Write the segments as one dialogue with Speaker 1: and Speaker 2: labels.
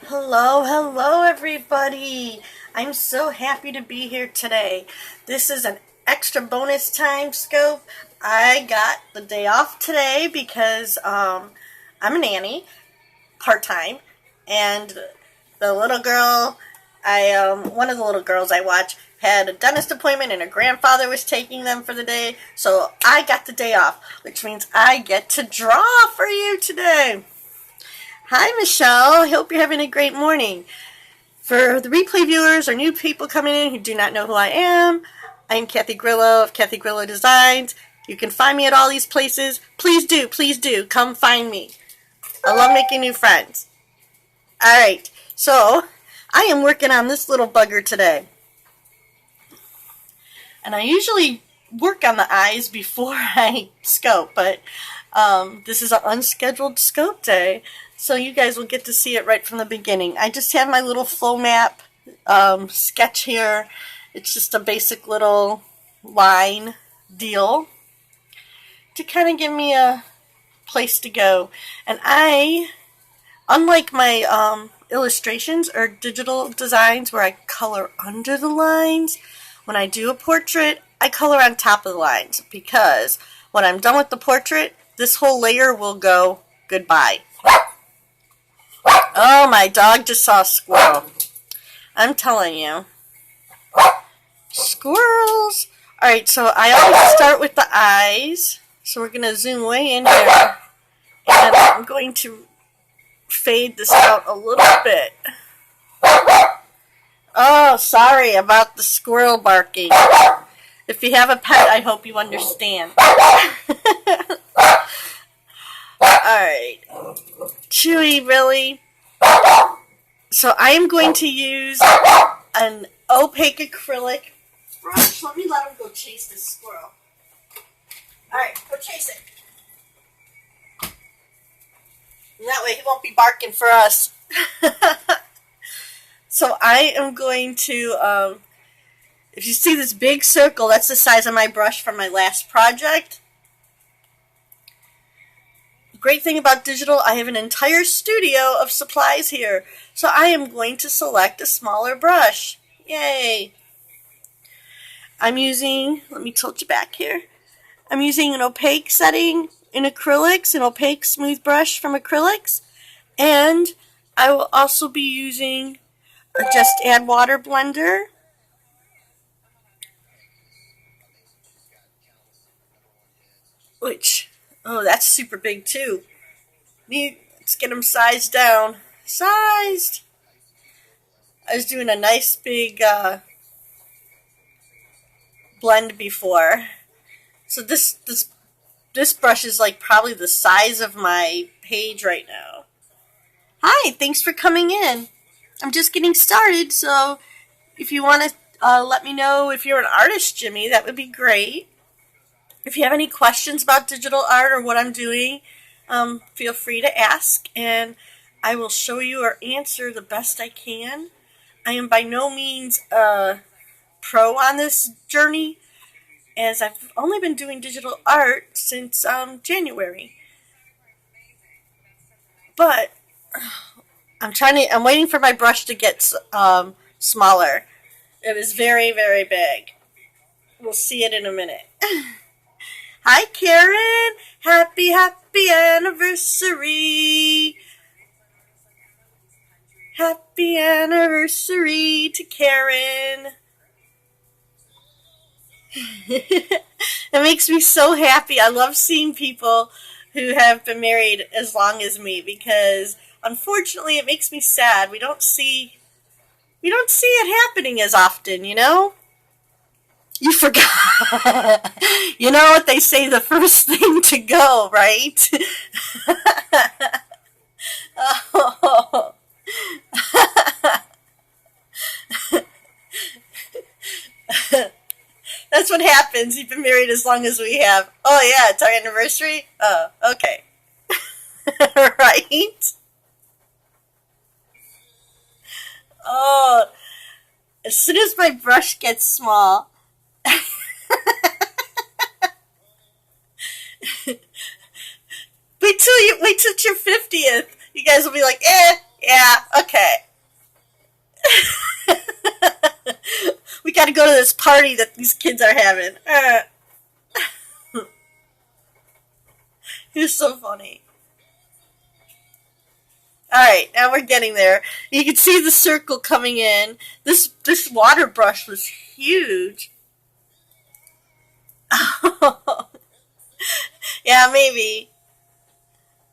Speaker 1: Hello everybody. I'm so happy to be here today. This is an extra bonus time scope. I got the day off today because I'm a nanny, part-time, and the little girl, one of the little girls I watch had a dentist appointment and her grandfather was taking them for the day, so I got the day off, which means I get to draw for you today. Hi, Michelle. I hope you're having a great morning. For the replay viewers or new people coming in who do not know who I am, I'm Kathy Grillo of Kathy Grillo Designs. You can find me at all these places. Please do, come find me. I love making new friends. Alright, so I am working on this little bugger today. And I usually work on the eyes before I scope, but this is an unscheduled scope day, so you guys will get to see it right from the beginning. I just have my little flow map sketch here. It's just a basic little line deal to kind of give me a place to go. And I, unlike my illustrations or digital designs where I color under the lines, when I do a portrait, I color on top of the lines, because when I'm done with the portrait, this whole layer will go goodbye. Oh, my dog just saw a squirrel. I'm telling you. Squirrels! Alright, so I always start with the eyes. So we're going to zoom way in here. And I'm going to fade this out a little bit. Oh, sorry about the squirrel barking. If you have a pet, I hope you understand. Alright. Chewy, really? So I am going to use an opaque acrylic brush. Let him go chase this squirrel. Alright, go chase it. And that way he won't be barking for us. So I am going to, if you see this big circle, that's the size of my brush from my last project. Great thing about digital, I have an entire studio of supplies here. So I am going to select a smaller brush. Yay! I'm using, let me tilt you back here. I'm using an opaque setting in acrylics, an opaque smooth brush from acrylics. And I will also be using a Just Add Water blender. Which, oh, that's super big too. Let's get them sized down. Sized! I was doing a nice big blend before. So this brush is like probably the size of my page right now. Hi, thanks for coming in. I'm just getting started, so if you want to let me know if you're an artist, Jimmy, that would be great. If you have any questions about digital art or what I'm doing, feel free to ask, and I will show you or answer the best I can. I am by no means a pro on this journey, as I've only been doing digital art since January. But I'm waiting for my brush to get smaller. It is very, very big. We'll see it in a minute. Hi, Karen. Happy anniversary. Happy anniversary to Karen. It makes me so happy. I love seeing people who have been married as long as me, because unfortunately it makes me sad. We don't see it happening as often, you know? You forgot. You know what they say, the first thing to go, right? Oh. That's what happens. You've been married as long as we have. Oh yeah, it's our anniversary? Oh, okay. Right? Oh, as soon as my brush gets small, wait till it's your 50th. You guys will be like, Yeah, okay. We gotta go to this party that these kids are having. You're so funny. Alright, now we're getting there. You can see the circle coming in. This water brush was huge. Yeah, maybe.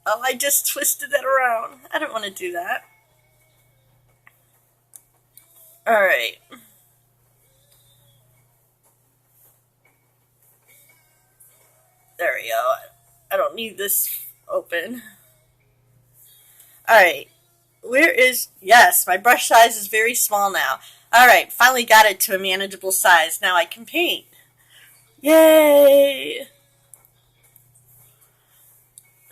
Speaker 1: Oh, I just twisted that around. I don't want to do that. Alright. There we go. I don't need this open. Alright. Where is... Yes, my brush size is very small now. Alright, finally got it to a manageable size. Now I can paint. Yay!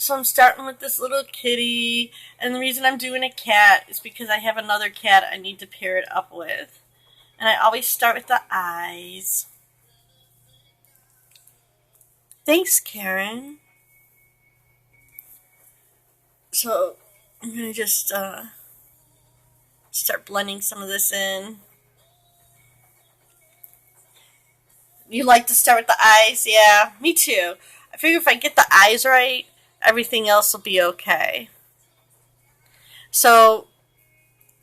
Speaker 1: So I'm starting with this little kitty, and the reason I'm doing a cat is because I have another cat I need to pair it up with. And I always start with the eyes. Thanks, Karen. So I'm going to just start blending some of this in. You like to start with the eyes? Yeah, me too. I figure if I get the eyes right, everything else will be okay. So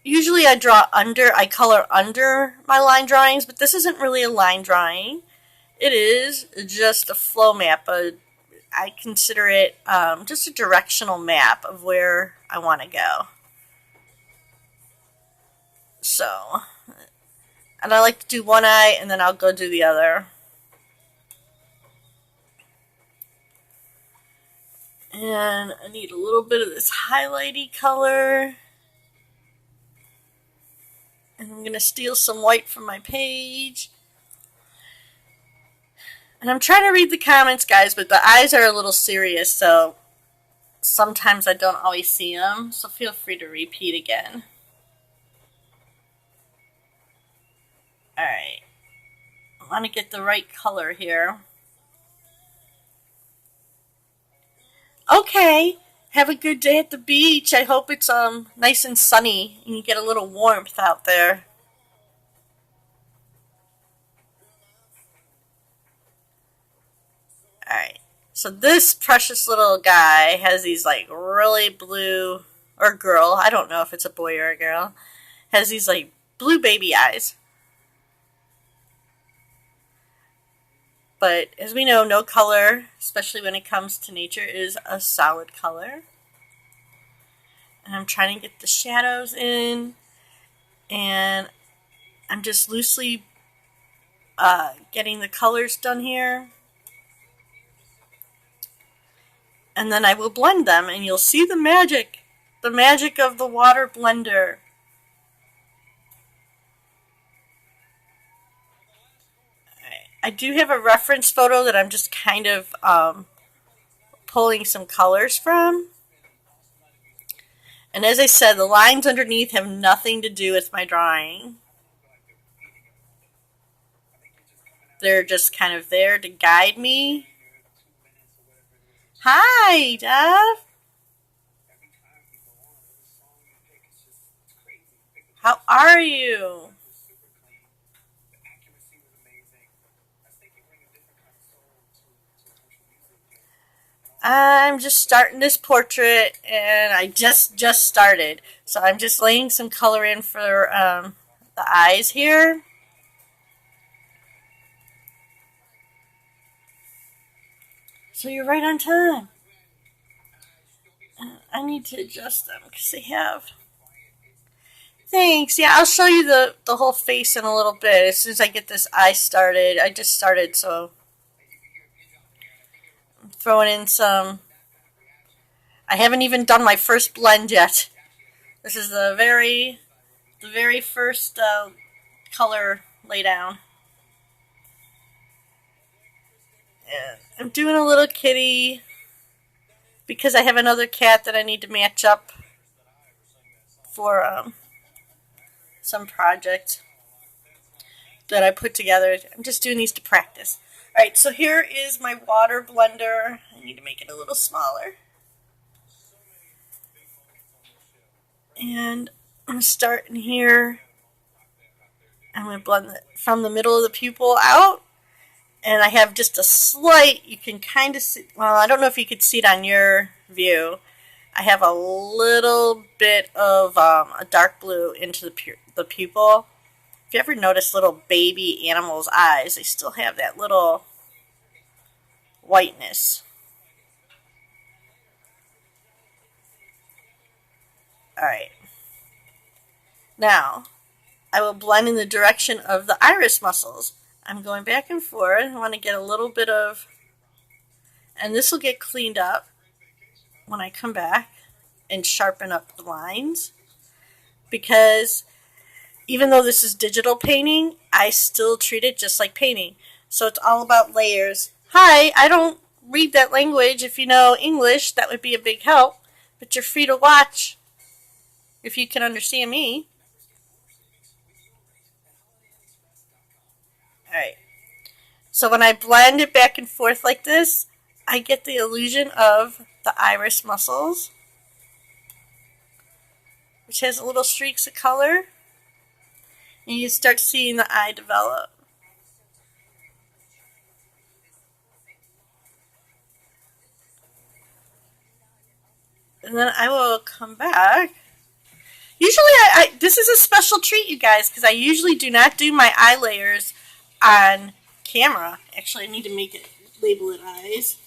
Speaker 1: usually I color under my line drawings, but this isn't really a line drawing. It is just a flow map. I consider it just a directional map of where I want to go. So, and I like to do one eye and then I'll go do the other. And I need a little bit of this highlighty color. And I'm going to steal some white from my page. And I'm trying to read the comments, guys, but the eyes are a little serious, so sometimes I don't always see them. So feel free to repeat again. Alright. I want to get the right color here. Okay. Have a good day at the beach. I hope it's nice and sunny and you get a little warmth out there. Alright. So this precious little guy has these like really blue, or girl, I don't know if it's a boy or a girl, has these like blue baby eyes. But as we know, no color, especially when it comes to nature, is a solid color. And I'm trying to get the shadows in, and I'm just loosely getting the colors done here. And then I will blend them, and you'll see the magic of the water blender. I do have a reference photo that I'm just kind of pulling some colors from. And as I said, the lines underneath have nothing to do with my drawing. They're just kind of there to guide me. Hi, Dove. How are you? I'm just starting this portrait, and I just started. So I'm just laying some color in for the eyes here. So you're right on time. I need to adjust them because they have... Thanks. Yeah, I'll show you the whole face in a little bit as soon as I get this eye started. I just started, so I'm throwing in some... I haven't even done my first blend yet. This is the very first color laydown. And I'm doing a little kitty because I have another cat that I need to match up for some project that I put together. I'm just doing these to practice. Alright, so here is my water blender. I need to make it a little smaller. And I'm starting here. I'm going to blend it from the middle of the pupil out. And I have just a slight, you can kind of see, well, I don't know if you could see it on your view. I have a little bit of a dark blue into the pupil. If you ever notice little baby animals' eyes, they still have that little whiteness. Alright. Now, I will blend in the direction of the iris muscles. I'm going back and forth. I want to get a little bit of, and this will get cleaned up when I come back and sharpen up the lines. Because even though this is digital painting, I still treat it just like painting. So it's all about layers. Hi, I don't read that language. If you know English, that would be a big help. But you're free to watch if you can understand me. Alright. So when I blend it back and forth like this, I get the illusion of the iris muscles, which has little streaks of color. And you start seeing the eye develop. And then I will come back. Usually, this is a special treat, you guys, because I usually do not do my eye layers on camera. Actually, I need to make it, label it eyes.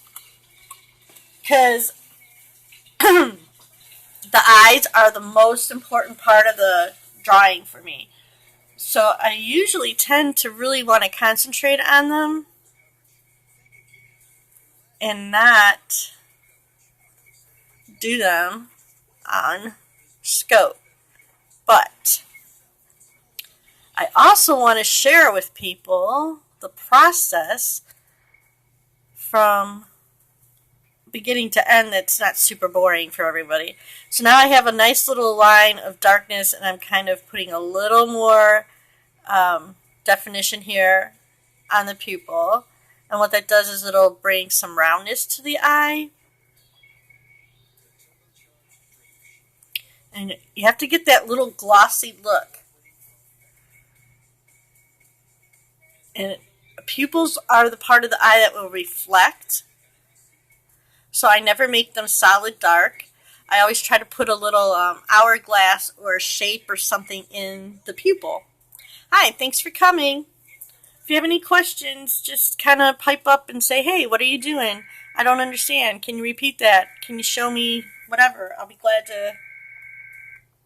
Speaker 1: Because the eyes are the most important part of the drawing for me. So I usually tend to really want to concentrate on them and not do them on scope. But I also want to share with people the process from beginning to end that's not super boring for everybody. So now I have a nice little line of darkness, and I'm kind of putting a little more definition here on the pupil. And what that does is it'll bring some roundness to the eye. And you have to get that little glossy look. And pupils are the part of the eye that will reflect. So I never make them solid dark. I always try to put a little hourglass or a shape or something in the pupil. Hi, thanks for coming. If you have any questions, just kind of pipe up and say, hey, what are you doing? I don't understand. Can you repeat that? Can you show me whatever? I'll be glad to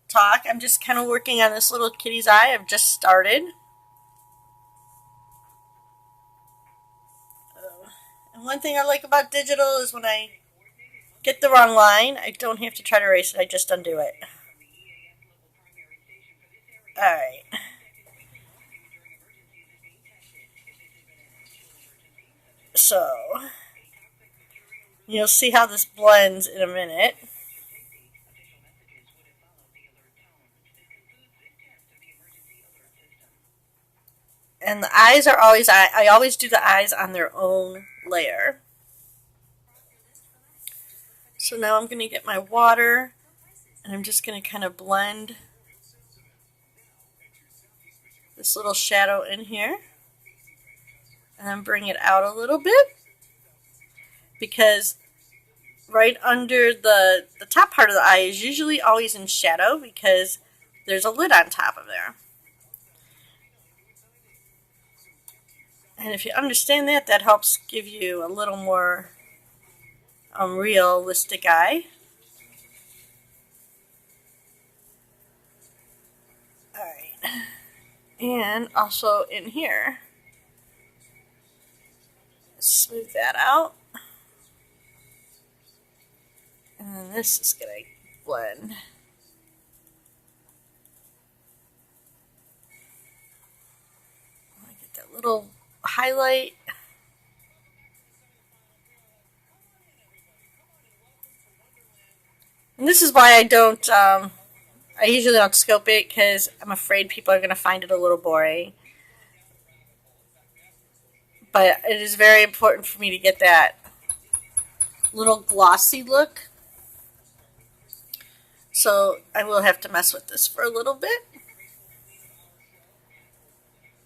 Speaker 1: talk. I'm just kind of working on this little kitty's eye. I've just started. And one thing I like about digital is when I get the wrong line, I don't have to try to erase it. I just undo it. Alright. So, you'll see how this blends in a minute. And the eyes are always, I always do the eyes on their own layer. So now I'm going to get my water, and I'm just going to kind of blend this little shadow in here. And then bring it out a little bit. Because right under the top part of the eye is usually always in shadow because there's a lid on top of there. And if you understand that, that helps give you a little more realistic eye. Alright. And also in here. Smooth that out. And then this is going to blend. I get that little highlight. And this is why I don't, I usually don't scope it because I'm afraid people are going to find it a little boring. But it is very important for me to get that little glossy look. So I will have to mess with this for a little bit.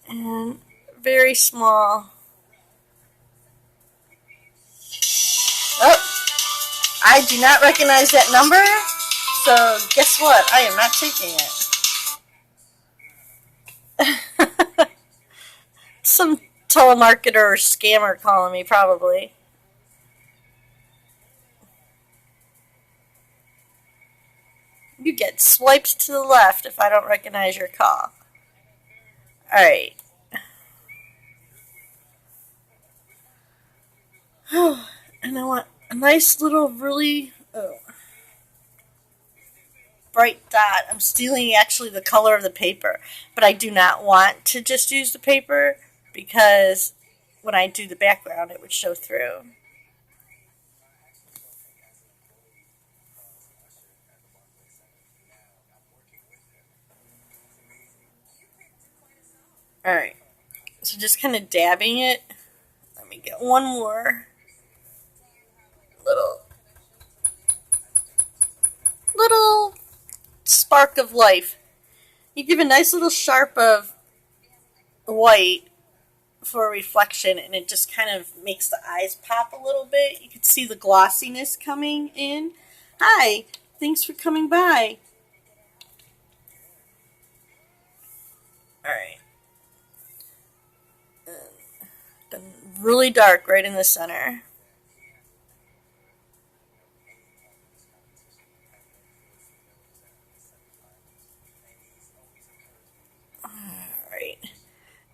Speaker 1: And very small. Oh, I do not recognize that number. So guess what? I am not taking it. Some telemarketer or scammer calling me, probably. You get swiped to the left if I don't recognize your call. Alright. And I want a nice little, really bright dot. I'm stealing actually the color of the paper, but I do not want to just use the paper because when I do the background it would show through. Alright, so just kind of dabbing it. Let me get one more little spark of life. You give a nice little sharp of white for a reflection, and it just kind of makes the eyes pop a little bit. You can see the glossiness coming in. Hi, thanks for coming by. Alright. Then really dark right in the center. Alright.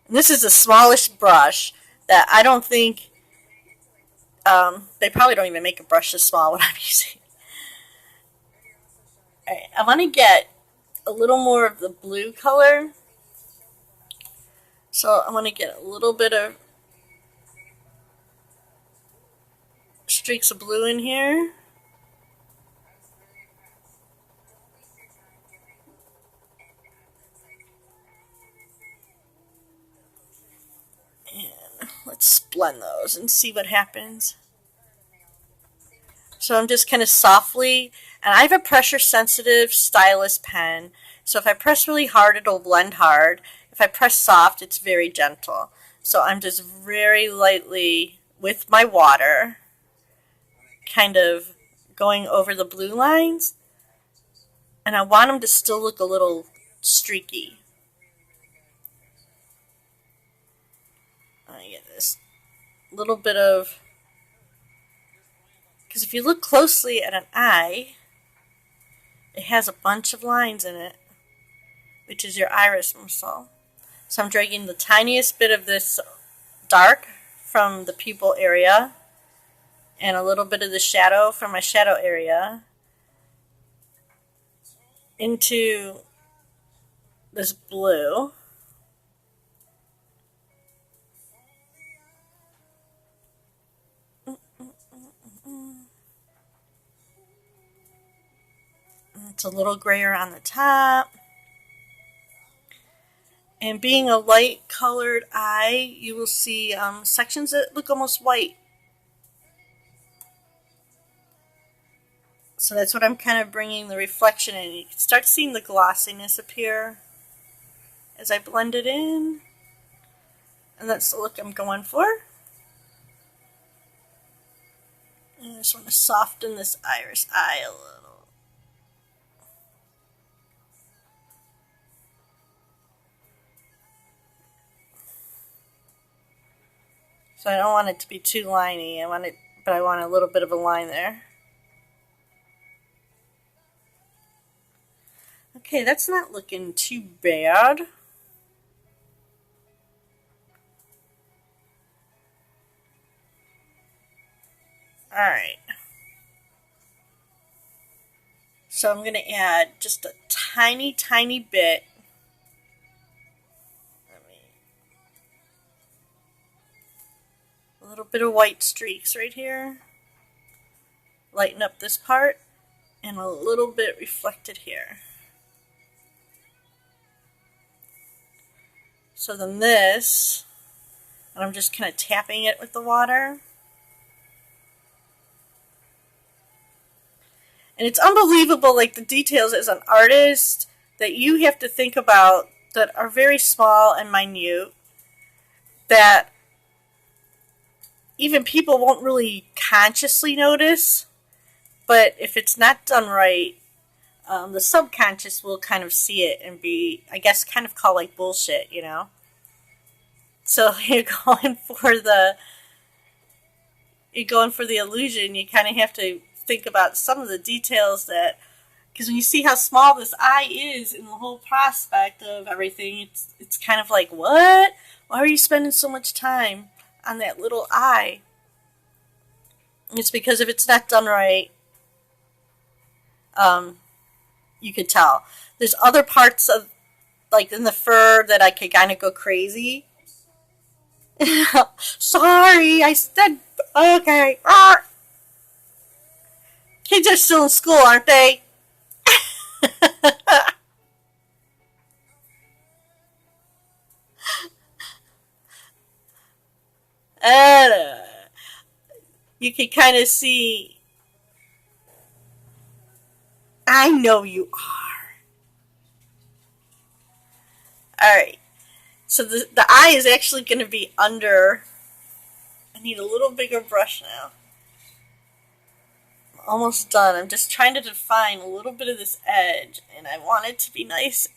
Speaker 1: This is the smallest brush that I don't think, they probably don't even make a brush this small what I'm using. Alright, I want to get a little more of the blue color. So I want to get a little bit of streaks of blue in here. And let's blend those and see what happens. So I'm just kind of softly, and I have a pressure sensitive stylus pen. So if I press really hard, it'll blend hard. If I press soft, it's very gentle. So I'm just very lightly with my water, kind of going over the blue lines. And I want them to still look a little streaky. I get this little bit of, because if you look closely at an eye, it has a bunch of lines in it, which is your iris muscle. So I'm dragging the tiniest bit of this dark from the pupil area and a little bit of the shadow from my shadow area into this blue. It's a little grayer on the top. And being a light colored eye, you will see sections that look almost white. So that's what I'm kind of bringing the reflection in. You can start seeing the glossiness appear as I blend it in. And that's the look I'm going for. And I just want to soften this iris eye a little. So I don't want it to be too liney. But I want a little bit of a line there. Okay, that's not looking too bad. Alright. So I'm going to add just a tiny, tiny bit. A little bit of white streaks right here. Lighten up this part. And a little bit reflected here. So then this, and I'm just kind of tapping it with the water. And it's unbelievable, like the details as an artist that you have to think about that are very small and minute that even people won't really consciously notice. But if it's not done right, the subconscious will kind of see it and be, I guess, kind of call like bullshit, you know? So you're going for the illusion. You kind of have to think about some of the details that, because when you see how small this eye is in the whole prospect of everything, it's kind of like, what? Why are you spending so much time on that little eye? It's because if it's not done right, you could tell. There's other parts of, like in the fur, that I could kind of go crazy. Sorry, I said, okay. Kids are still in school, aren't they? And you can kind of see, I know you are. Alright, so the eye is actually going to be under. I need a little bigger brush now. I'm almost done. I'm just trying to define a little bit of this edge, and I want it to be nice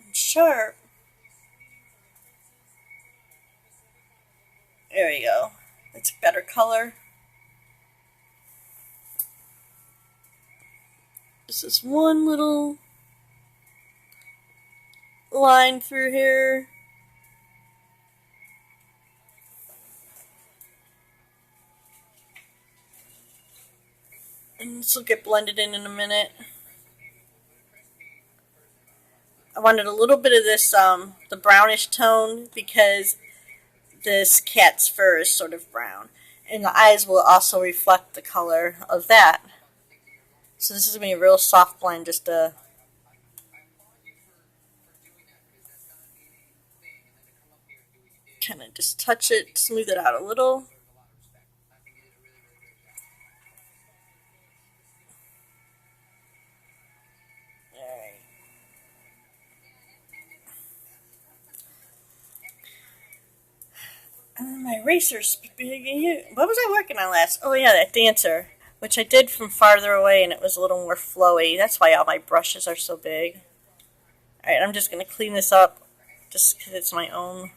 Speaker 1: and sharp. There we go. It's a better color. This is one little line through here. And this will get blended in a minute. I wanted a little bit of this, the brownish tone, because this cat's fur is sort of brown. And the eyes will also reflect the color of that. So this is going to be a real soft blend, just to kind of just touch it, smooth it out a little. Alright. And my eraser's big. What was I working on last? Oh yeah, that dancer, which I did from farther away, and it was a little more flowy. That's why all my brushes are so big. Alright, I'm just going to clean this up, just because it's my own.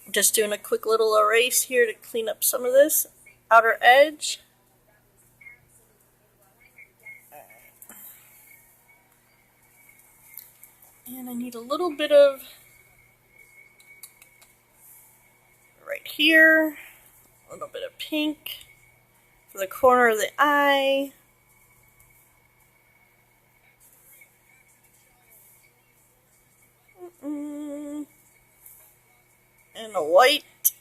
Speaker 1: I'm just doing a quick little erase here to clean up some of this outer edge. And I need a little bit of right here, a little bit of pink for the corner of the eye. And a white.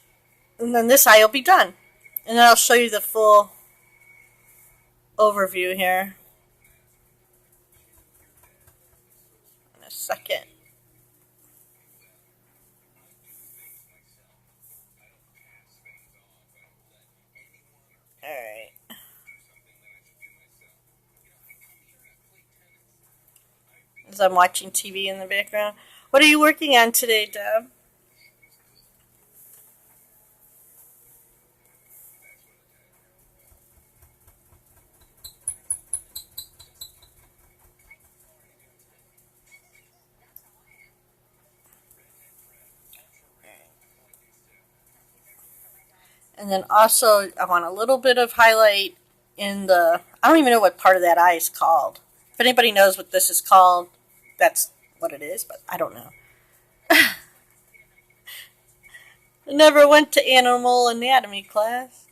Speaker 1: And then this eye will be done. And then I'll show you the full overview here in a second. Alright. As I'm watching TV in the background. What are you working on today, Deb? And then also, I want a little bit of highlight in the, I don't even know what part of that eye is called. If anybody knows what this is called, that's what it is, but I don't know. I never went to animal anatomy class.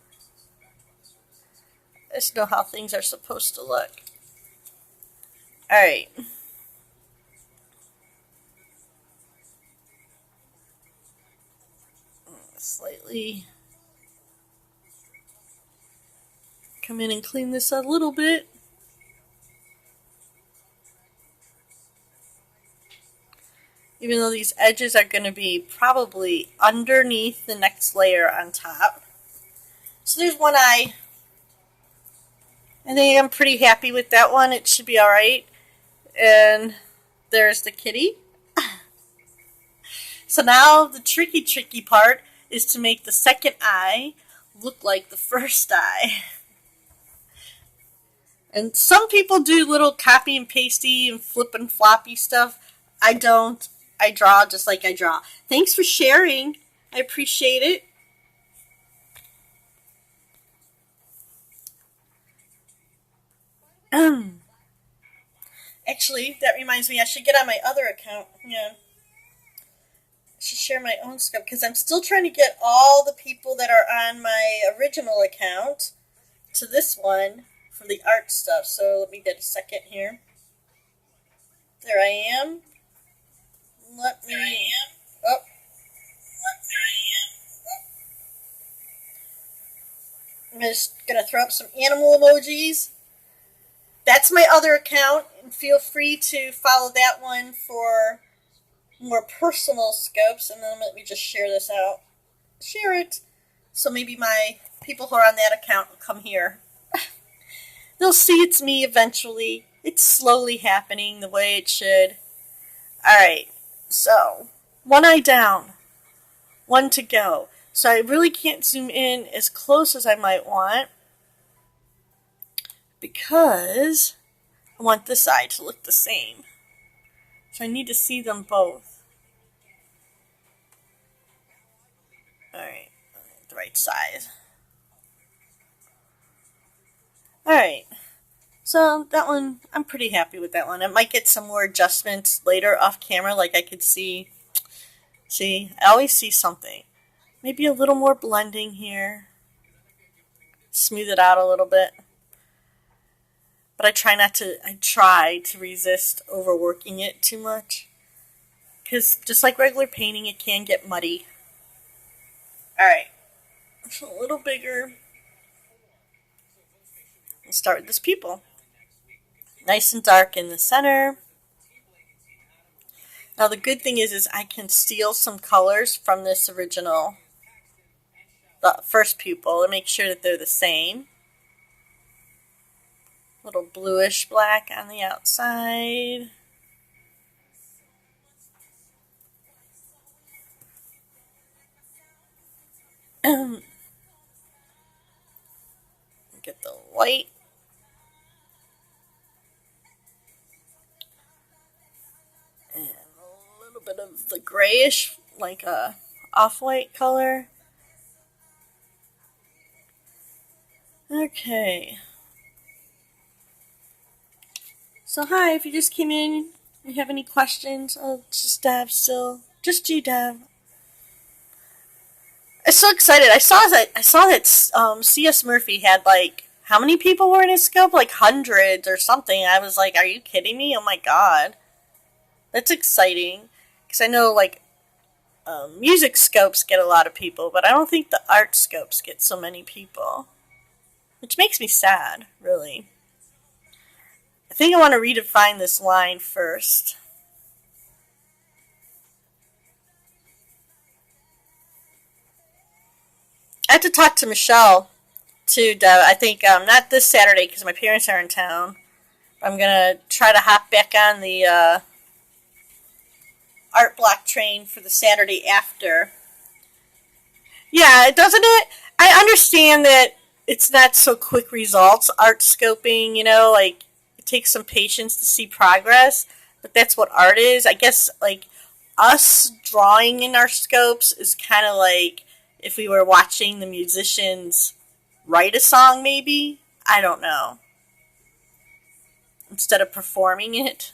Speaker 1: I just know how things are supposed to look. Alright. Slightly come in and clean this a little bit. Even though these edges are going to be probably underneath the next layer on top. So there's one eye I think I'm pretty happy with that one. It should be alright. And there's the kitty. So now the tricky part is to make the second eye look like the first eye. And some people do little copy and pasty and flip and floppy stuff. I don't. I draw just like I draw. Thanks for sharing. I appreciate it. Actually, that reminds me, I should get on my other account. Yeah. I should share my own stuff because I'm still trying to get all the people that are on my original account to this one for the art stuff. So let me get a second here. There I am. Let me. There I am. Oh. I'm just gonna throw up some animal emojis. That's my other account, and feel free to follow that one for more personal scopes. And then let me just share this out. Share it. So maybe my people who are on that account will come here. They'll see it's me eventually. It's slowly happening the way it should. Alright, so one eye down, one to go. So I really can't zoom in as close as I might want because I want this eye to look the same. So I need to see them both. Alright, the right size. Alright, so that one, I'm pretty happy with that one. I might get some more adjustments later off camera, like I could see. See, I always see something. Maybe a little more blending here. Smooth it out a little bit. But I try to resist overworking it too much. Because just like regular painting, it can get muddy. Alright, a little bigger. Let's start with this pupil. Nice and dark in the center. Now the good thing is I can steal some colors from this original, the first pupil, and make sure that they're the same. Little bluish black on the outside. Get the white. And a little bit of the grayish, like a off-white color. Okay. So hi, if you just came in, you have any questions? Oh, it's just Dav still. Just you, Dav. I'm so excited. I saw that C.S. Murphy had like, how many people were in his scope? Like hundreds or something. I was like, are you kidding me? Oh my god. That's exciting. Because I know like music scopes get a lot of people, but I don't think the art scopes get so many people. Which makes me sad, really. I think I want to redefine this line first. I have to talk to Michelle too, Deb. I think not this Saturday because my parents are in town. I'm gonna try to hop back on the art block train for the Saturday after. Yeah, doesn't it? I understand that it's not so quick results. Art scoping, like it takes some patience to see progress, but that's what art is. I guess like us drawing in our scopes is kind of like if we were watching the musicians write a song, maybe. I don't know. Instead of performing it.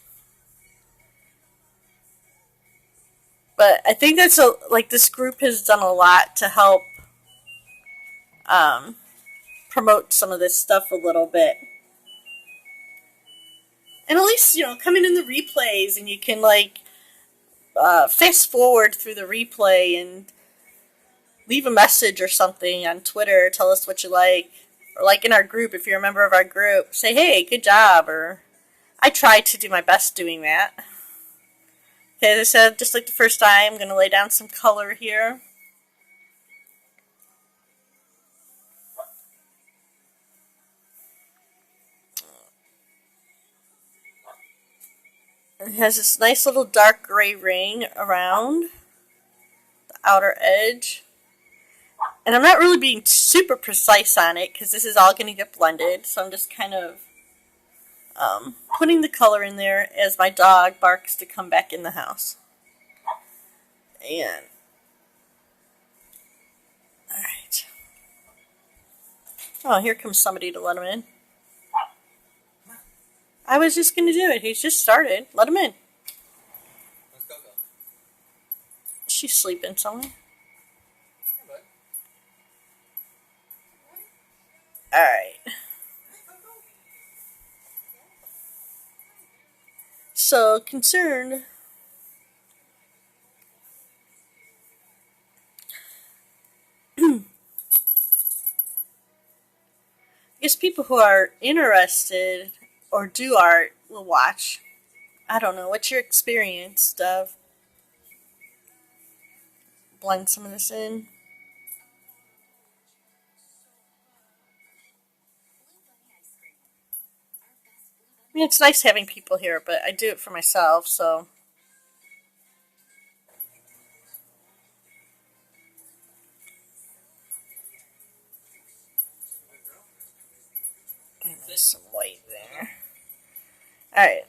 Speaker 1: But I think that's like this group has done a lot to help promote some of this stuff a little bit. And at least, coming in the replays and you can like fast forward through the replay and leave a message or something on Twitter, tell us what you like. Or like in our group, if you're a member of our group, say, hey, good job. Or I try to do my best doing that. Okay, as I said, just like the first time, I'm going to lay down some color here. It has this nice little dark gray ring around the outer edge. And I'm not really being super precise on it because this is all going to get blended. So I'm just kind of putting the color in there as my dog barks to come back in the house. And, alright. Oh, here comes somebody to let him in. I was just going to do it. He's just started. Let him in.
Speaker 2: Let's go.
Speaker 1: She's sleeping somewhere. Alright. So, concerned. I guess people who are interested or do art will watch. I don't know. What's your experience, Dove? Blend some of this in. I mean, it's nice having people here, but I do it for myself, so. And there's some white there. Alright.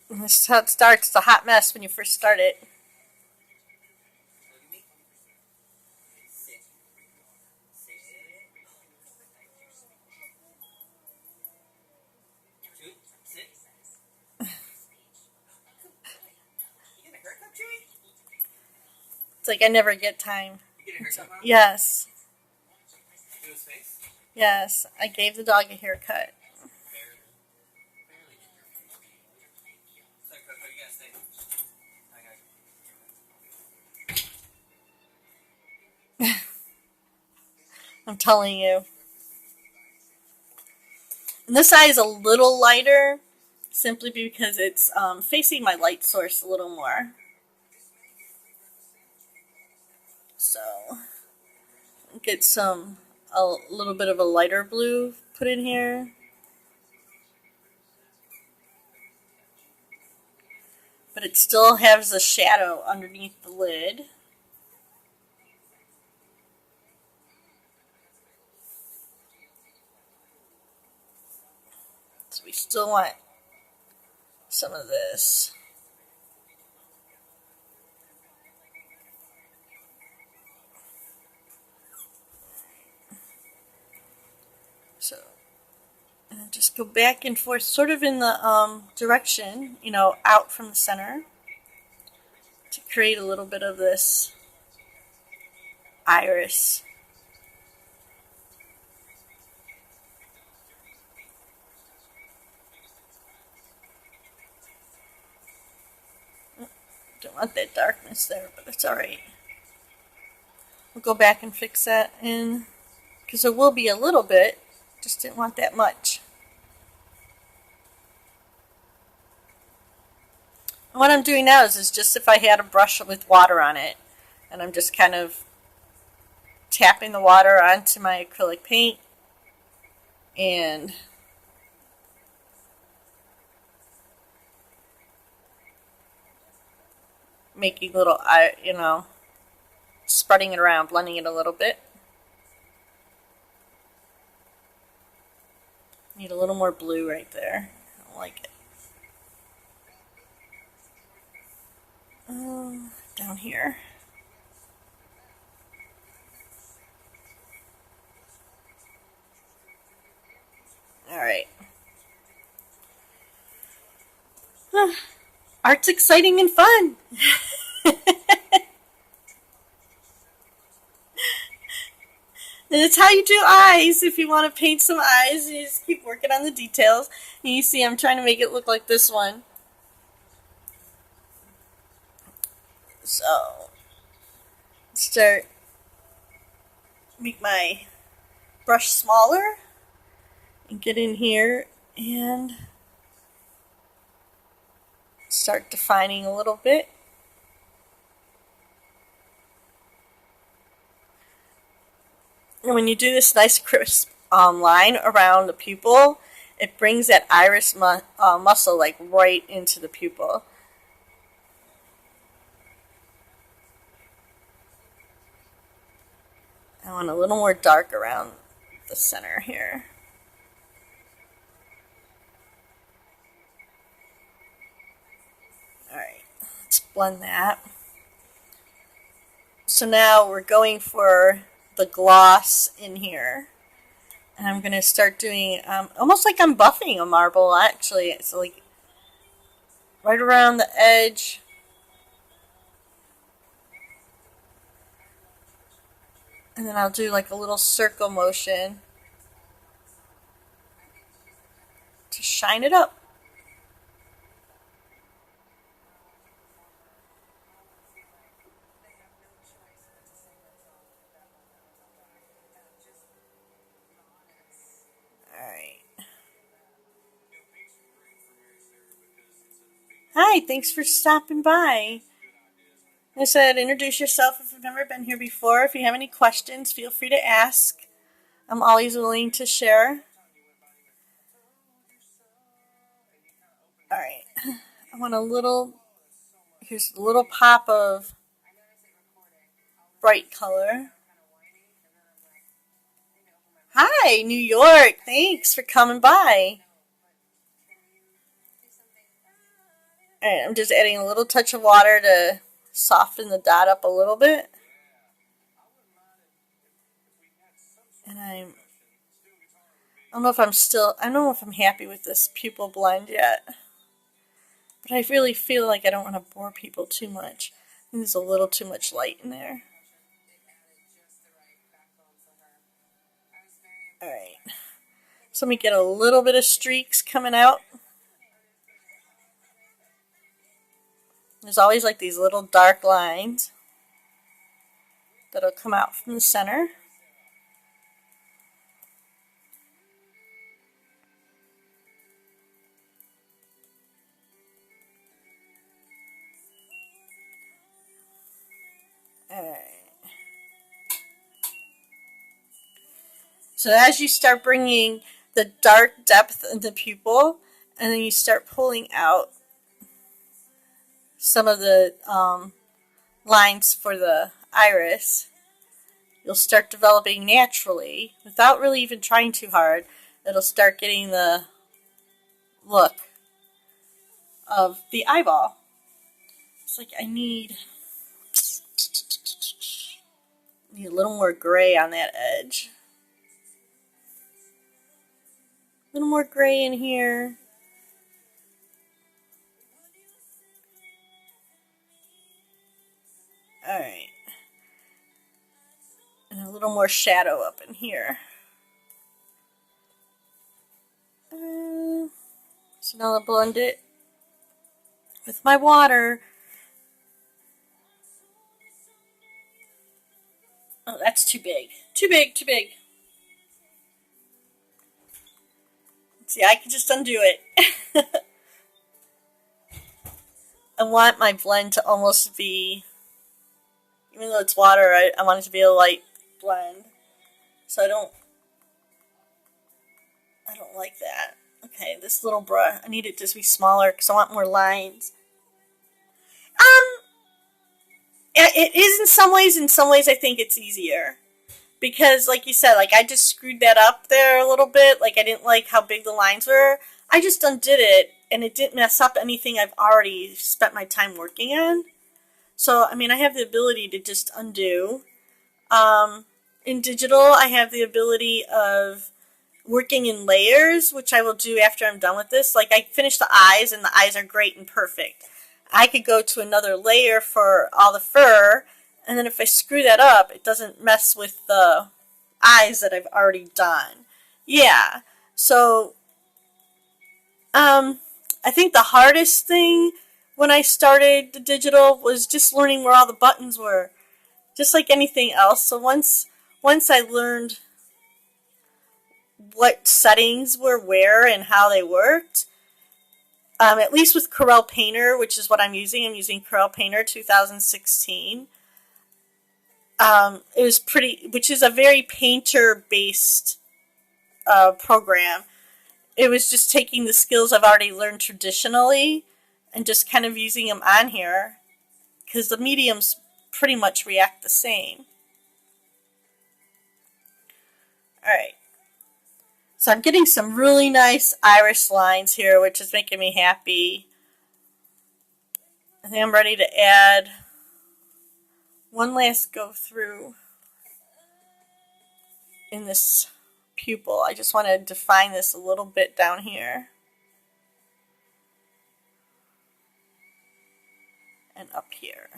Speaker 1: This is how it starts. It's a hot mess when you first start it. It's like I never get time. Yes. Yes. I gave the dog a haircut. I'm telling you. And this eye is a little lighter, simply because it's facing my light source a little more. So, get a little bit of a lighter blue put in here. But it still has a shadow underneath the lid. So we still want some of this. So, and just go back and forth, sort of in the direction, out from the center, to create a little bit of this iris. Don't want that darkness there, but it's alright. We'll go back and fix that in, because there will be a little bit, just didn't want that much. And what I'm doing now is just if I had a brush with water on it, and I'm just kind of tapping the water onto my acrylic paint and making little, spreading it around, blending it a little bit. Need a little more blue right there. I don't like it. Down here. Alright. Art's exciting and fun. And it's how you do eyes. If you want to paint some eyes, you just keep working on the details. And you see I'm trying to make it look like this one. So, make my brush smaller and get in here and start defining a little bit. And when you do this nice crisp line around the pupil, it brings that iris muscle like right into the pupil. I want a little more dark around the center here. Alright, let's blend that. So now we're going for the gloss in here. And I'm going to start doing, almost like I'm buffing a marble actually. It's like right around the edge. And then I'll do like a little circle motion to shine it up. Alright. Hi, thanks for stopping by. I said, introduce yourself if you've never been here before. If you have any questions, feel free to ask. I'm always willing to share. Alright. I want a little, here's a little pop of bright color. Hi, New York. Thanks for coming by. Alright, I'm just adding a little touch of water to soften the dot up a little bit. And I don't know if I'm happy with this pupil blend yet. But I really feel like I don't want to bore people too much. I think there's a little too much light in there. Alright. So let me get a little bit of streaks coming out. There's always like these little dark lines that'll come out from the center. Alright. So as you start bringing the dark depth in the pupil, and then you start pulling out some of the lines for the iris, you'll start developing naturally, without really even trying too hard. It'll start getting the look of the eyeball. It's like I need a little more gray on that edge. A little more gray in here. Alright. And a little more shadow up in here. So now I'll blend it with my water. Oh, that's too big. Too big, too big. See, I can just undo it. I want my blend to almost be, even though it's water, I want it to be a light blend. So I don't like that. Okay, this little brush, I need it to be smaller because I want more lines. It is in some ways I think it's easier. Because, like you said, like I just screwed that up there a little bit. Like I didn't like how big the lines were. I just undid it, and it didn't mess up anything I've already spent my time working on. So, I mean, I have the ability to just undo. In digital, I have the ability of working in layers, which I will do after I'm done with this. Like I finished the eyes, and the eyes are great and perfect. I could go to another layer for all the fur, and then if I screw that up, it doesn't mess with the eyes that I've already done. Yeah. So, I think the hardest thing when I started the digital was just learning where all the buttons were. Just like anything else. So once I learned what settings were where and how they worked, at least with Corel Painter, which is what I'm using Corel Painter 2016. It was pretty, which is a very painter-based program. it was just taking the skills I've already learned traditionally and just kind of using them on here because the mediums pretty much react the same. Alright, so I'm getting some really nice iris lines here, which is making me happy. I think I'm ready to add one last go through in this pupil. I just want to define this a little bit down here and up here.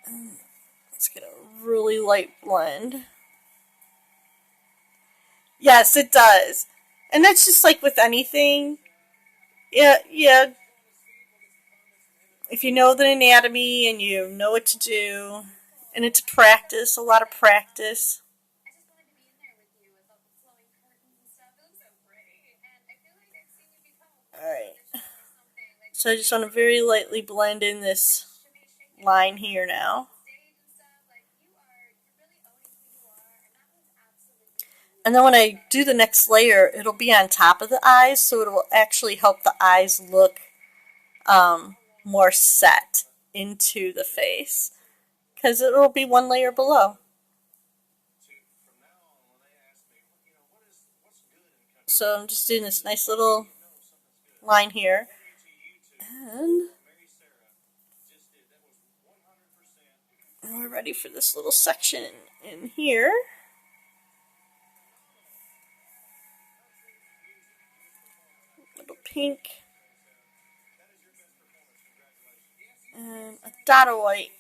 Speaker 1: And let's get a really light blend. Yes, it does. And that's just like with anything. Yeah. If you know the anatomy and you know what to do, and it's practice, a lot of practice. Alright. So I just want to very lightly blend in this line here now. And then when I do the next layer, it'll be on top of the eyes, so it will actually help the eyes look more set into the face, because it'll be one layer below. So I'm just doing this nice little line here. And we're ready for this little section in here. Little pink. And a dot of white.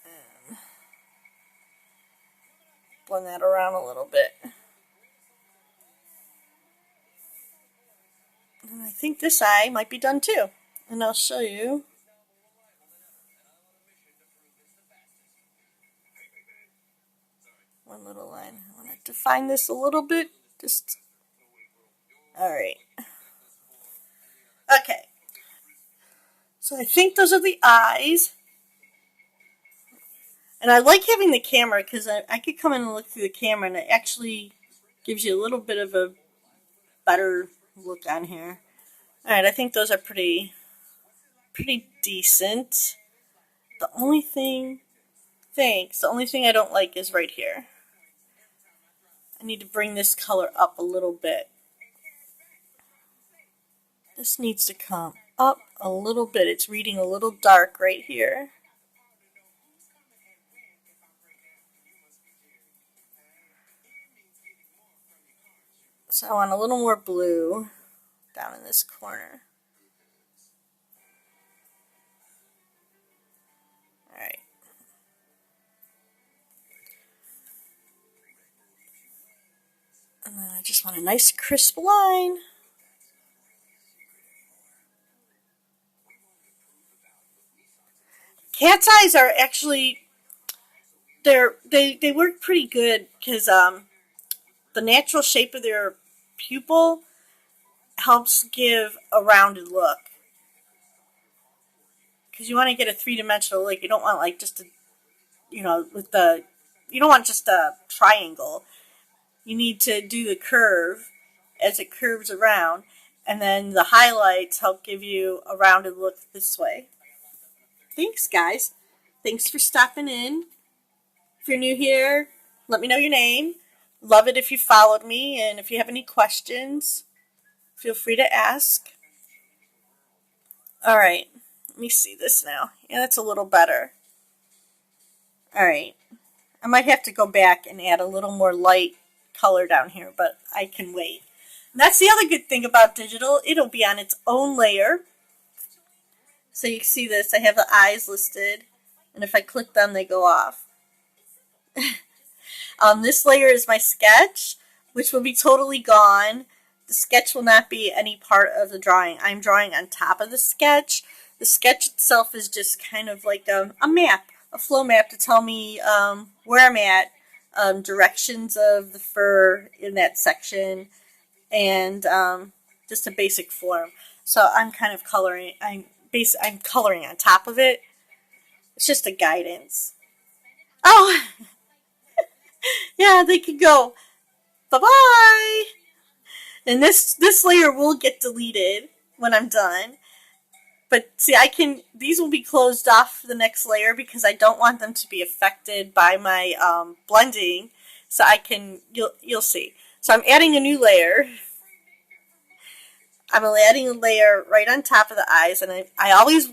Speaker 1: And blend that around a little bit. And I think this eye might be done too. And I'll show you. One little line. I want to define this a little bit. Just. Alright. Okay. So I think those are the eyes. And I like having the camera because I could come in and look through the camera and it actually gives you a little bit of a better look on here. Alright, I think those are pretty decent. The only thing I don't like is right here. I need to bring this color up a little bit. This needs to come up a little bit. It's reading a little dark right here. So I want a little more blue down in this corner. Alright. And then I just want a nice crisp line. Cat's eyes are actually, they work pretty good because the natural shape of their pupil helps give a rounded look. Because you want to get a three-dimensional look. You don't want like just a, you don't want just a triangle. You need to do the curve as it curves around, and then the highlights help give you a rounded look this way. Thanks, guys. Thanks for stopping in. If you're new here, let me know your name. Love it if you followed me, and if you have any questions, feel free to ask. Alright, let me see this now. Yeah, that's a little better. Alright, I might have to go back and add a little more light color down here, but I can wait. And that's the other good thing about digital. It'll be on its own layer. So you can see this. I have the eyes listed, and if I click them, they go off. This layer is my sketch, which will be totally gone. The sketch will not be any part of the drawing. I'm drawing on top of the sketch. The sketch itself is just kind of like a map, a flow map to tell me where I'm at, directions of the fur in that section, and just a basic form. So I'm kind of coloring. I'm coloring on top of it. It's just a guidance. Oh, yeah, they could go bye bye. And this layer will get deleted when I'm done. But see, these will be closed off for the next layer because I don't want them to be affected by my blending. So you'll see. So I'm adding a new layer. I'm adding a layer right on top of the eyes, and I always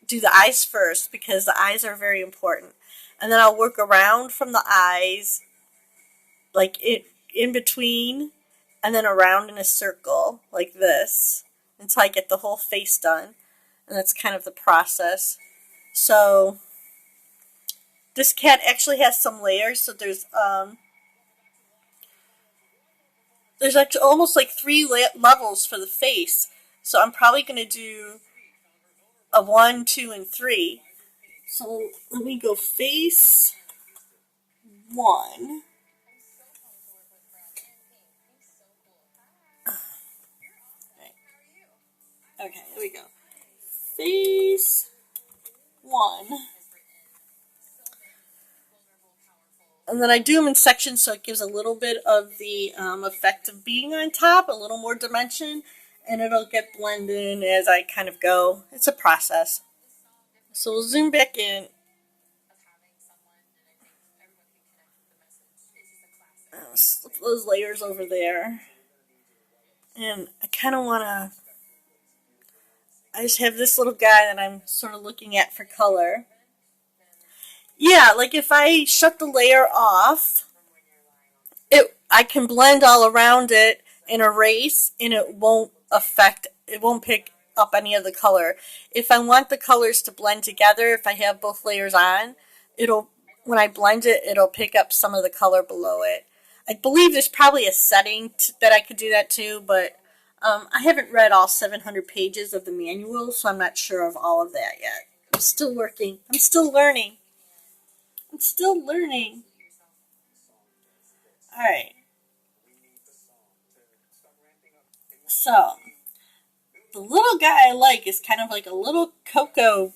Speaker 1: do the eyes first because the eyes are very important. And then I'll work around from the eyes, like in between, and then around in a circle like this until I get the whole face done. And that's kind of the process. So this cat actually has some layers. So there's actually almost like three levels for the face. So I'm probably going to do a 1, 2, and 3. So let me go face 1. Okay, there we go. Face 1. And then I do them in sections so it gives a little bit of the effect of being on top, a little more dimension, and it'll get blended in as I kind of go. It's a process. So we'll zoom back in. Slip those layers over there. And I kind of want to... I just have this little guy that I'm sort of looking at for color. Yeah, like if I shut the layer off, I can blend all around it and erase, and it won't pick up any of the color. If I want the colors to blend together, if I have both layers on, when I blend it, it'll pick up some of the color below it. I believe there's probably a setting that I could do that too, but I haven't read all 700 pages of the manual, so I'm not sure of all of that yet. I'm still working. I'm still learning. I'm still learning. Alright. So, the little guy I like is kind of like a little Cocoa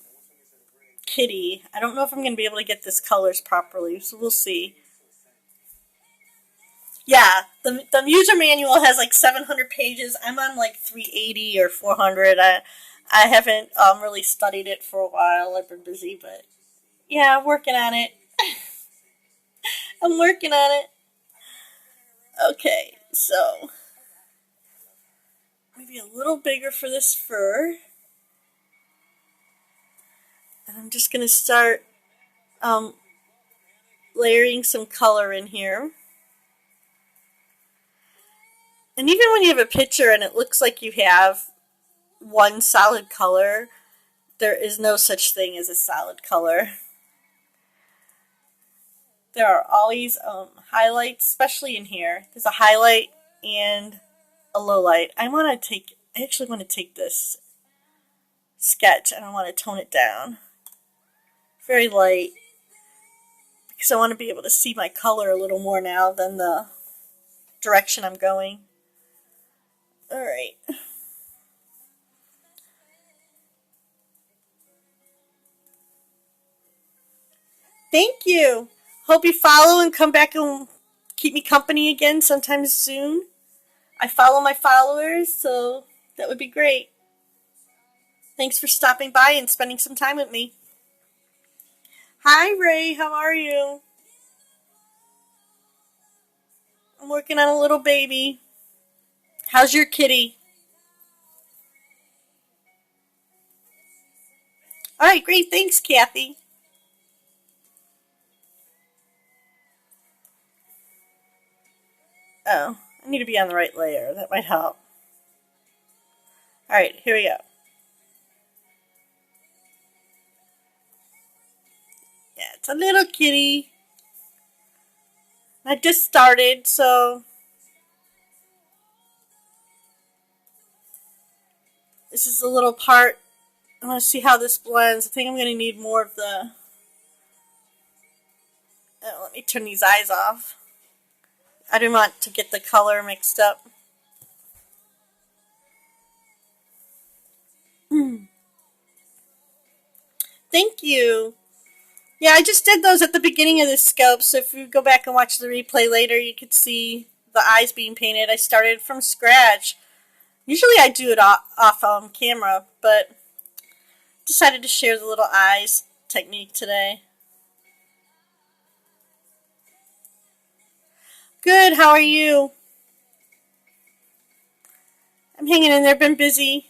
Speaker 1: kitty. I don't know if I'm going to be able to get this colors properly, so we'll see. Yeah, the user manual has like 700 pages. I'm on like 380 or 400. I haven't really studied it for a while. I've been busy, but yeah, I'm working on it. I'm working on it. Okay, so maybe a little bigger for this fur. And I'm just going to start layering some color in here. And even when you have a picture and it looks like you have one solid color, there is no such thing as a solid color. There are always highlights, especially in here. There's a highlight and a low light. I actually want to take this sketch and I want to tone it down. Very light. Because I want to be able to see my color a little more now than the direction I'm going. Alright. Thank you. Hope you follow and come back and keep me company again sometime soon. I follow my followers, so that would be great. Thanks for stopping by and spending some time with me. Hi, Ray. How are you? I'm working on a little baby. How's your kitty? All right, great. Thanks, Kathy. Oh, I need to be on the right layer. That might help. All right, here we go. Yeah, it's a little kitty. I just started, so this is a little part. I want to see how this blends. I think I'm going to need more of the... Oh, let me turn these eyes off. I didn't want to get the color mixed up. Thank you. Yeah, I just did those at the beginning of the scope, so if you go back and watch the replay later, you could see the eyes being painted. I started from scratch. Usually I do it off camera, but decided to share the little eyes technique today. Good, how are you? I'm hanging in there, been busy.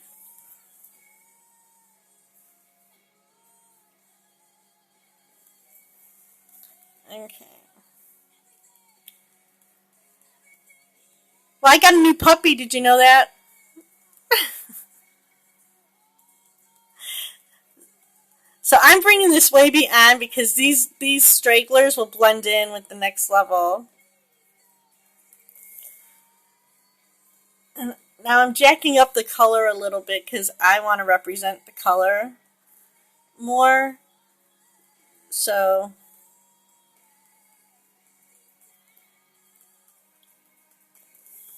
Speaker 1: Okay. Well, I got a new puppy, did you know that? So I'm bringing this way beyond because these stragglers will blend in with the next level. And now I'm jacking up the color a little bit because I want to represent the color more. So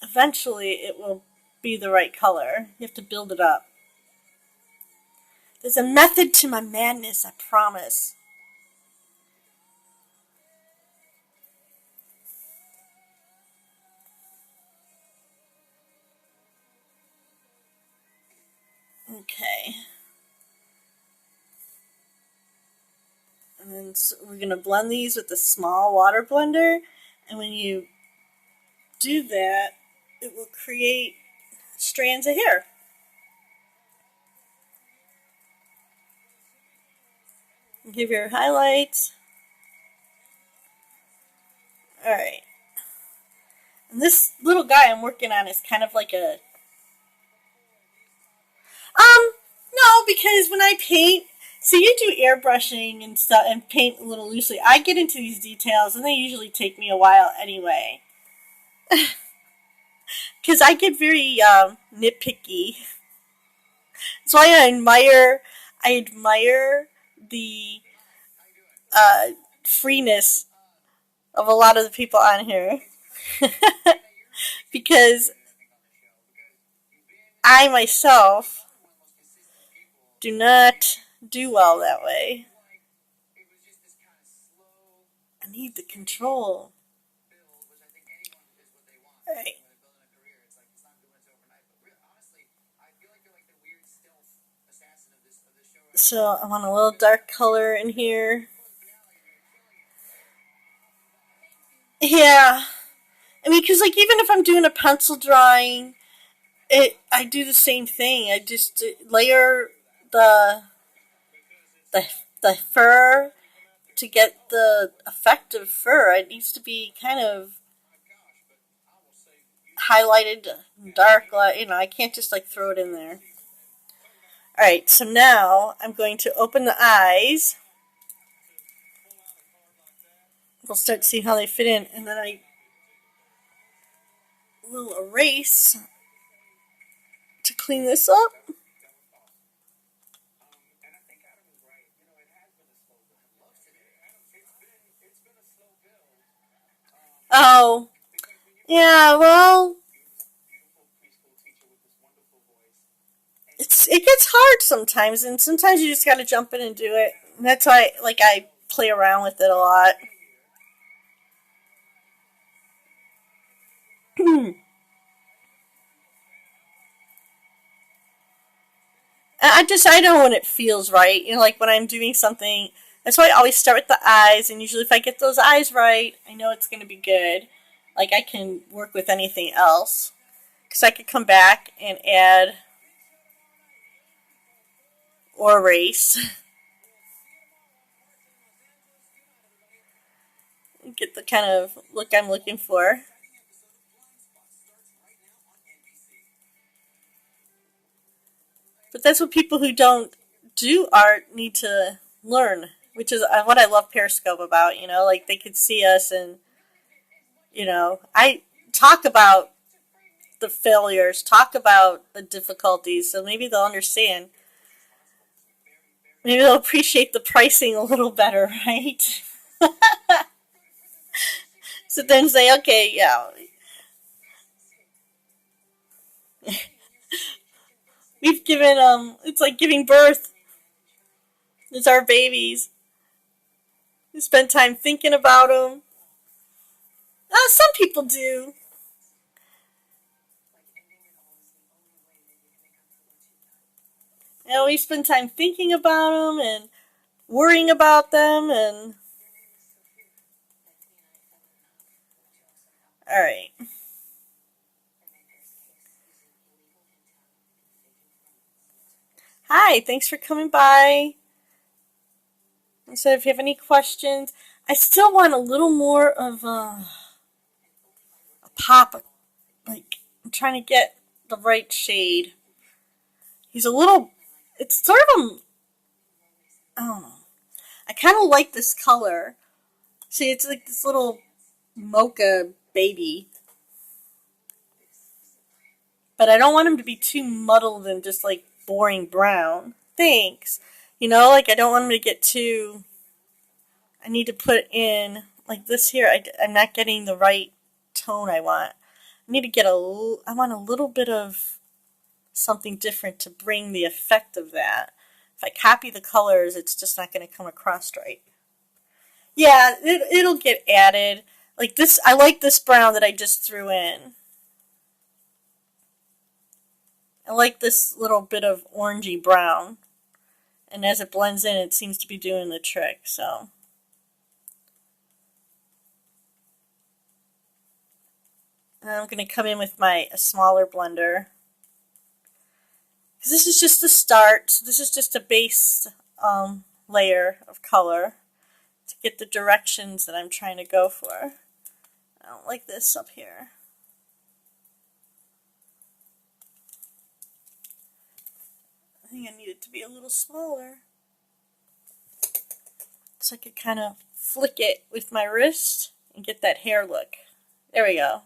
Speaker 1: eventually it will be the right color. You have to build it up. There's a method to my madness, I promise. Okay. And then we're going to blend these with a small water blender. And when you do that, it will create strands of hair. Give your highlights. Alright. And this little guy I'm working on is kind of like a... No, because when I paint... So you do airbrushing and stuff and paint a little loosely. I get into these details and they usually take me a while anyway. Because I get very nitpicky. That's why I admire the uh, freeness of a lot of the people on here. Because I myself do not do well that way. I need the control. Alright. So I want a little dark color in here. Yeah. I mean, because like even if I'm doing a pencil drawing, I do the same thing. I just layer the the the fur to get the effect of fur. It needs to be kind of highlighted dark. I can't just like throw it in there. All right, so now I'm going to open the eyes. We'll start to see how they fit in, and then I will erase to clean this up. Oh, yeah, well, it gets hard sometimes, and sometimes you just got to jump in and do it. And that's why, I play around with it a lot. I know when it feels right. Like when I'm doing something. That's why I always start with the eyes, and usually if I get those eyes right, I know it's going to be good. Like I can work with anything else. Because I could come back and add or erase. Get the kind of look I'm looking for. But that's what people who don't do art need to learn, which is what I love Periscope about. Like they could see us, and I talk about the failures, talk about the difficulties, so maybe they'll understand. Maybe they'll appreciate the pricing a little better, right? So then say, okay, yeah, We've given it's like giving birth. It's our babies. We spend time thinking about them. Some people do. We spend time thinking about them and worrying about them and. All right. Hi, thanks for coming by. So if you have any questions, I still want a little more of a pop. Like, I'm trying to get the right shade. He's a little, it's sort of a, I don't know. I kind of like this color. See, it's like this little mocha baby. But I don't want him to be too muddled and just like boring brown. Thanks. Like I don't want him to get too. I need to put in like this here. I'm not getting the right tone I want. I need to get I want a little bit of something different to bring the effect of that. If I copy the colors, it's just not going to come across right. Yeah, it'll get added. Like this, I like this brown that I just threw in. I like this little bit of orangey brown. And as it blends in, it seems to be doing the trick, so. And I'm going to come in with a smaller blender. Because this is just the start. So this is just a base layer of color to get the directions that I'm trying to go for. I don't like this up here. I think I need it to be a little smaller. So I could kind of flick it with my wrist and get that hair look. There we go.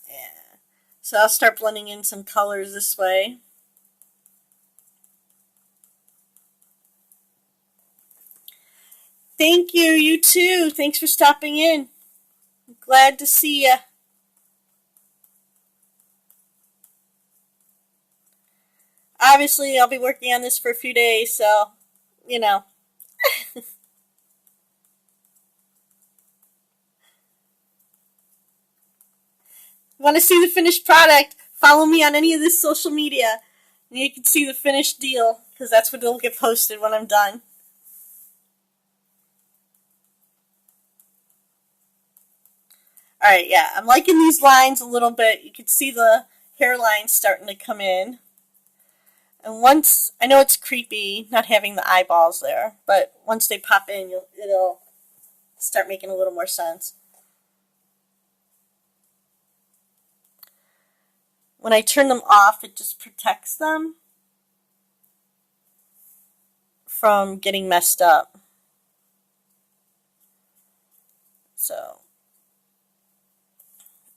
Speaker 1: Yeah. So I'll start blending in some colors this way. Thank you, you too. Thanks for stopping in. Glad to see ya. Obviously, I'll be working on this for a few days, so, you know. Want to see the finished product? Follow me on any of this social media, and you can see the finished deal, because that's what will get posted when I'm done. Alright, yeah, I'm liking these lines a little bit. You can see the hairline starting to come in. And once, I know it's creepy not having the eyeballs there, but once they pop in, it'll start making a little more sense. When I turn them off, it just protects them from getting messed up. So,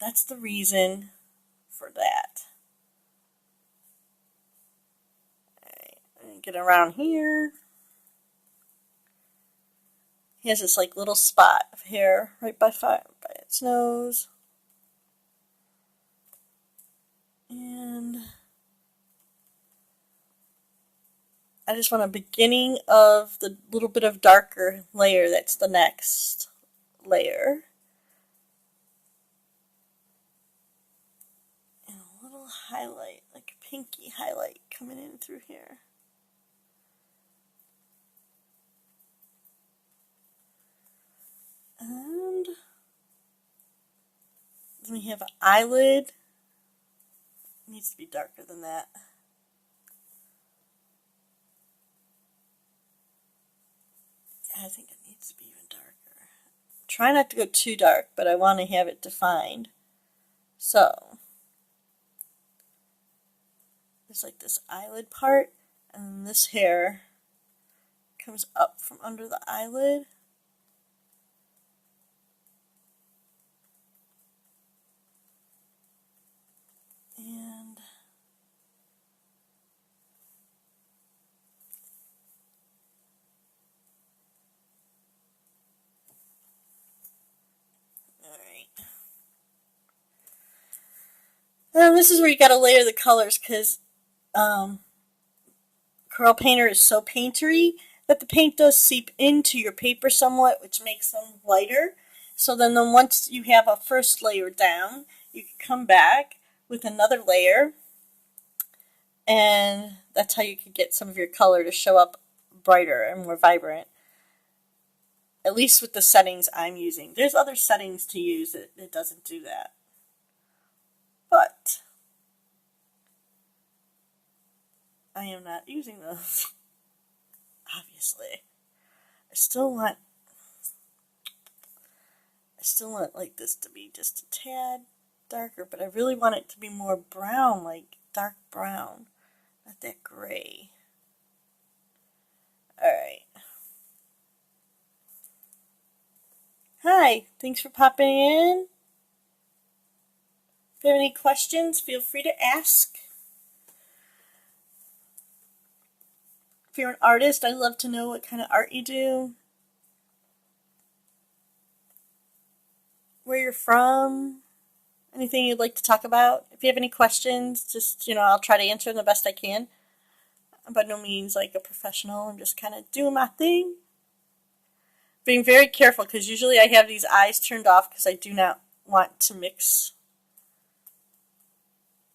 Speaker 1: that's the reason for that. Alright, get around here. He has this like little spot of hair right by its nose. And I just want a beginning of the little bit of darker layer that's the next layer. And a little highlight, like a pinky highlight coming in through here. And then we have an eyelid. It needs to be darker than that. I think it needs to be even darker. Try not to go too dark, but I want to have it defined. So, there's like this eyelid part, and then this hair comes up from under the eyelid. And This is where you gotta layer the colors because um, Corel Painter is so paintery that the paint does seep into your paper somewhat, which makes them lighter. So then once you have a first layer down, you can come back with another layer, and that's how you can get some of your color to show up brighter and more vibrant. At least with the settings I'm using. There's other settings to use that doesn't do that. But I am not using those. Obviously. I still want like this to be just a tad darker, but I really want it to be more brown, like dark brown, not that gray. Alright. Hi, thanks for popping in. If you have any questions, feel free to ask. If you're an artist, I'd love to know what kind of art you do, where you're from, anything you'd like to talk about. If you have any questions, just, I'll try to answer them the best I can. I'm by no means like a professional. I'm just kind of doing my thing. Being very careful because usually I have these eyes turned off because I do not want to mix.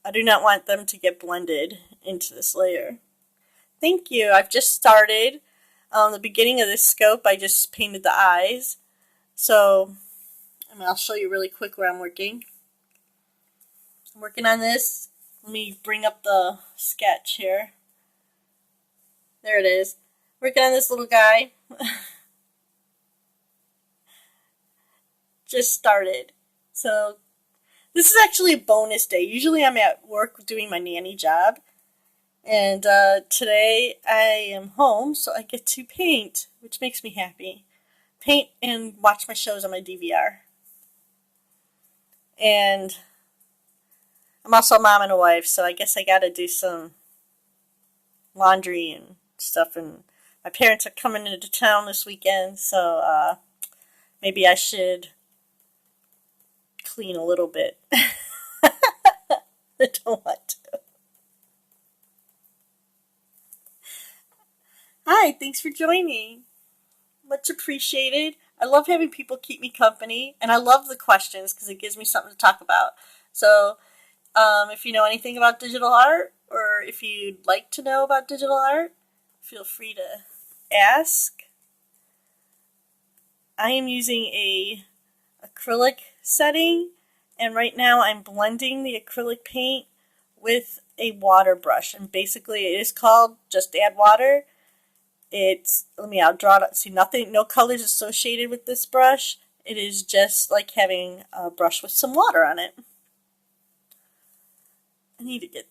Speaker 1: I do not want them to get blended into this layer. Thank you. I've just started. The beginning of this scope, I just painted the eyes. So, I'll show you really quick where I'm working. I'm working on this. Let me bring up the sketch here. There it is. Working on this little guy. Just started. So, this is actually a bonus day. Usually I'm at work doing my nanny job. And today I am home, so I get to paint, which makes me happy. Paint and watch my shows on my DVR. And I'm also a mom and a wife, so I guess I gotta do some laundry and stuff. And my parents are coming into town this weekend, so maybe I should clean a little bit. I don't want to. Hi, thanks for joining. Much appreciated. I love having people keep me company, and I love the questions because it gives me something to talk about. So, if you know anything about digital art, or if you'd like to know about digital art, feel free to ask. I am using a acrylic setting, and right now I'm blending the acrylic paint with a water brush, and basically it is called Just Add Water. I'll draw it. See, no colors associated with this brush. It is just like having a brush with some water on it. I need to get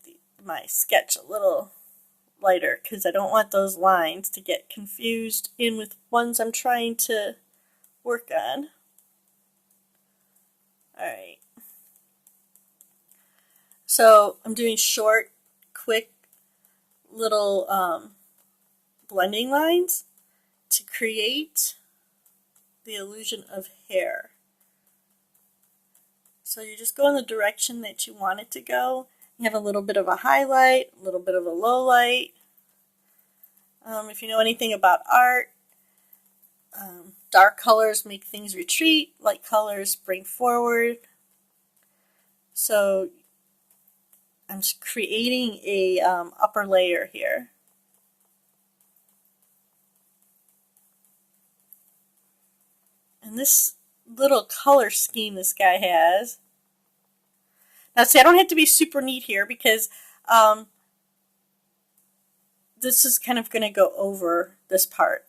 Speaker 1: my sketch a little lighter because I don't want those lines to get confused in with ones I'm trying to work on. Alright. So I'm doing short, quick, little blending lines to create the illusion of hair. So you just go in the direction that you want it to go. You have a little bit of a highlight, a little bit of a low light. If you know anything about art, dark colors make things retreat, light colors bring forward. So I'm creating a upper layer here. And this little color scheme this guy has. Now see, I don't have to be super neat here because this is kind of going to go over this part.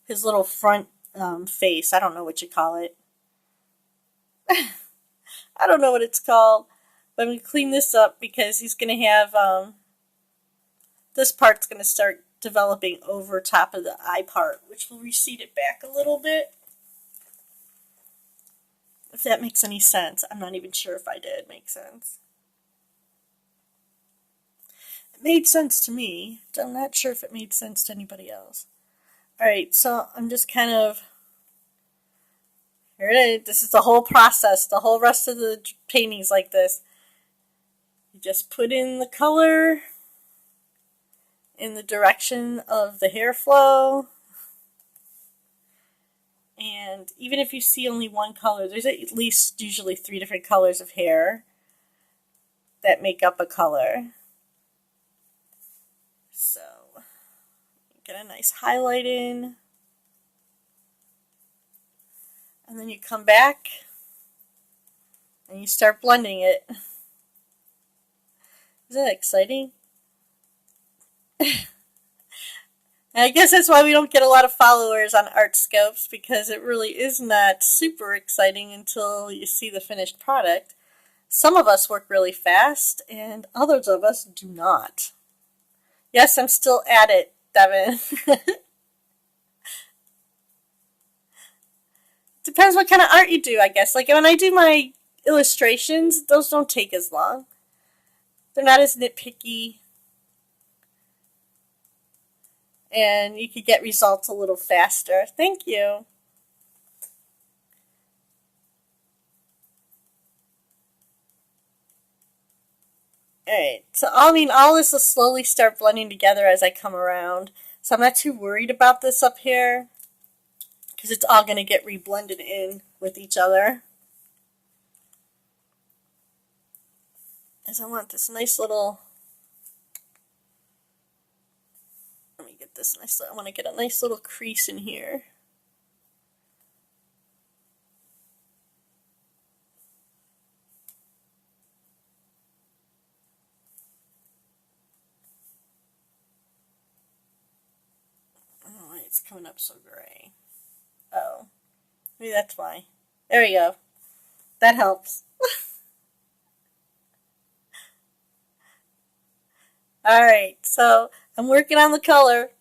Speaker 1: His little front face, I don't know what you call it. I don't know what it's called. But I'm going to clean this up because he's going to have, this part's going to start developing over top of the eye part, which will recede it back a little bit. If that makes any sense. I'm not even sure if I did make sense. It made sense to me. I'm not sure if it made sense to anybody else. Alright, so I'm just kind of Here it is. This is the whole process. The whole rest of the painting's like this. You just put in the color in the direction of the hair flow. And even if you see only one color, there's at least usually 3 different colors of hair that make up a color. So, get a nice highlight in. And then you come back and you start blending it. Isn't that exciting? I guess that's why we don't get a lot of followers on art scopes, because it really is not super exciting until you see the finished product. Some of us work really fast, and others of us do not. Yes, I'm still at it, Devin. Depends what kind of art you do, I guess. Like when I do my illustrations, those don't take as long. They're not as nitpicky. And you could get results a little faster. Thank you. Alright, so all this will slowly start blending together as I come around. So I'm not too worried about this up here, because it's all going to get reblended in with each other. As I want this nice little, let me get this nice, I want to get a nice little crease in here. Oh, it's coming up so gray. Oh, maybe that's why. There we go. That helps. Alright, so I'm working on the color.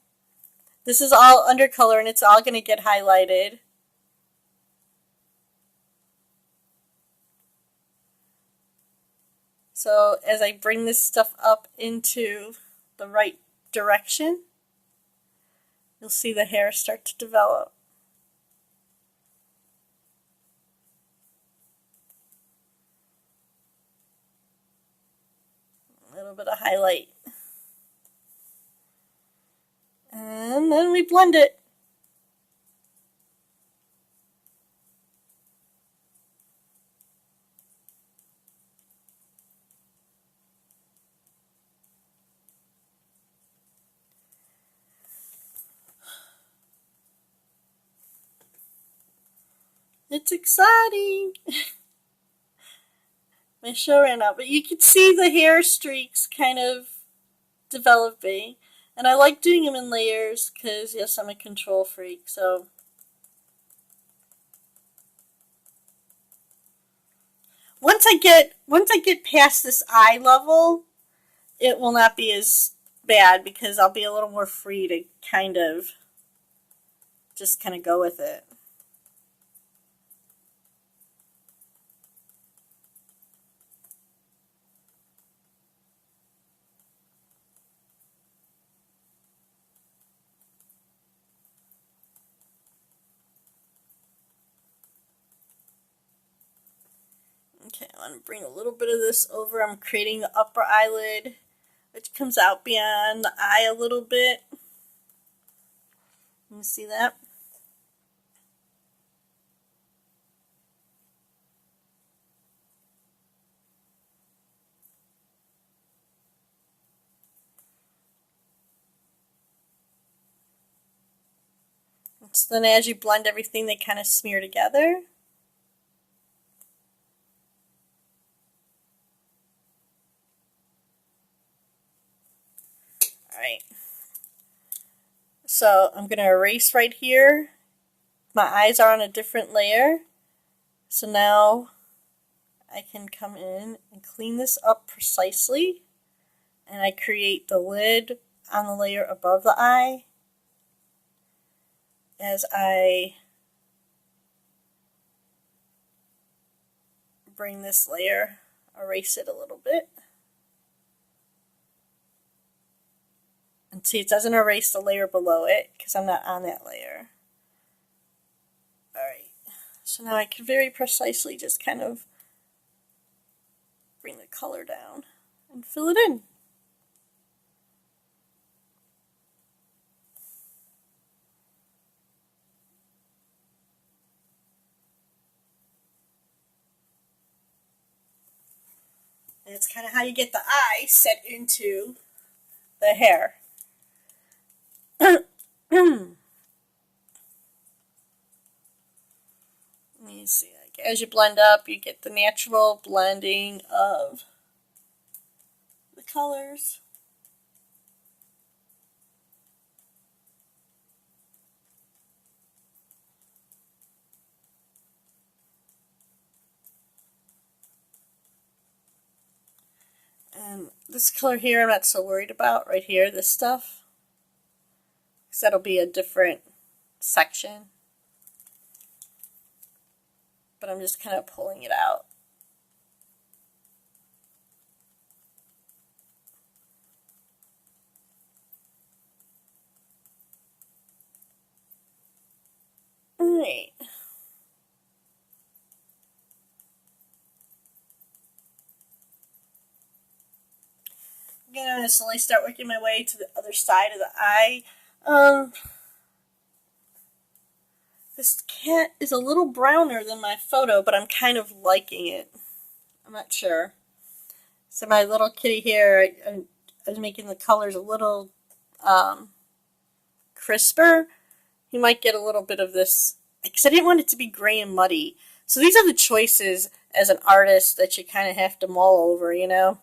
Speaker 1: This is all undercolor and it's all going to get highlighted. So as I bring this stuff up into the right direction, you'll see the hair start to develop. A little bit of highlight. And then we blend it. It's exciting. My show ran out, but you can see the hair streaks kind of developing. And I like doing them in layers because, yes, I'm a control freak. So once I get past this eye level, it will not be as bad because I'll be a little more free to kind of go with it. Okay, I want to bring a little bit of this over. I'm creating the upper eyelid, which comes out beyond the eye a little bit. You see that? So then as you blend everything, they kind of smear together. Alright. So I'm going to erase right here. My eyes are on a different layer. So now I can come in and clean this up precisely. And I create the lid on the layer above the eye as I bring this layer, erase it a little bit. And see, it doesn't erase the layer below it because I'm not on that layer. Alright. So now I can very precisely just kind of bring the color down and fill it in. And it's kind of how you get the eye set into the hair. Let me see. As you blend up, you get the natural blending of the colors. And this color here, I'm not so worried about right here, this stuff, because that'll be a different section. But I'm just kind of pulling it out. Alright. Again, I'm going to slowly start working my way to the other side of the eye. This cat is a little browner than my photo, but I'm kind of liking it. I'm not sure. So my little kitty here, I was making the colors a little crisper. You might get a little bit of this, because I didn't want it to be gray and muddy. So these are the choices as an artist that you kind of have to mull over, you know.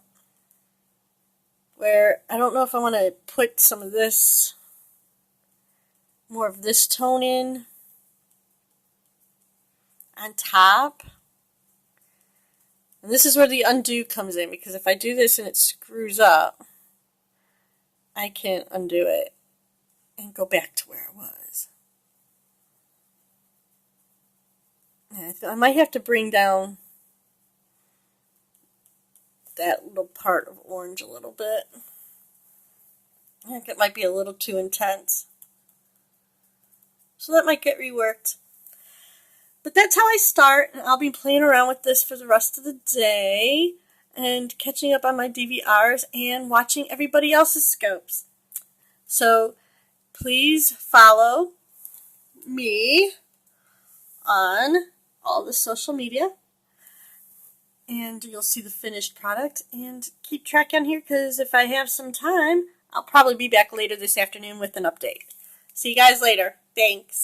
Speaker 1: Where I don't know if I want to put some of this, more of this tone in on top. And this is where the undo comes in, because if I do this and it screws up, I can't undo it and go back to where it was. And I might have to bring down that little part of orange a little bit. I think it might be a little too intense. So that might get reworked. But that's how I start, and I'll be playing around with this for the rest of the day and catching up on my DVRs and watching everybody else's scopes. So please follow me on all the social media, and you'll see the finished product. And keep track on here, because if I have some time, I'll probably be back later this afternoon with an update. See you guys later. Thanks.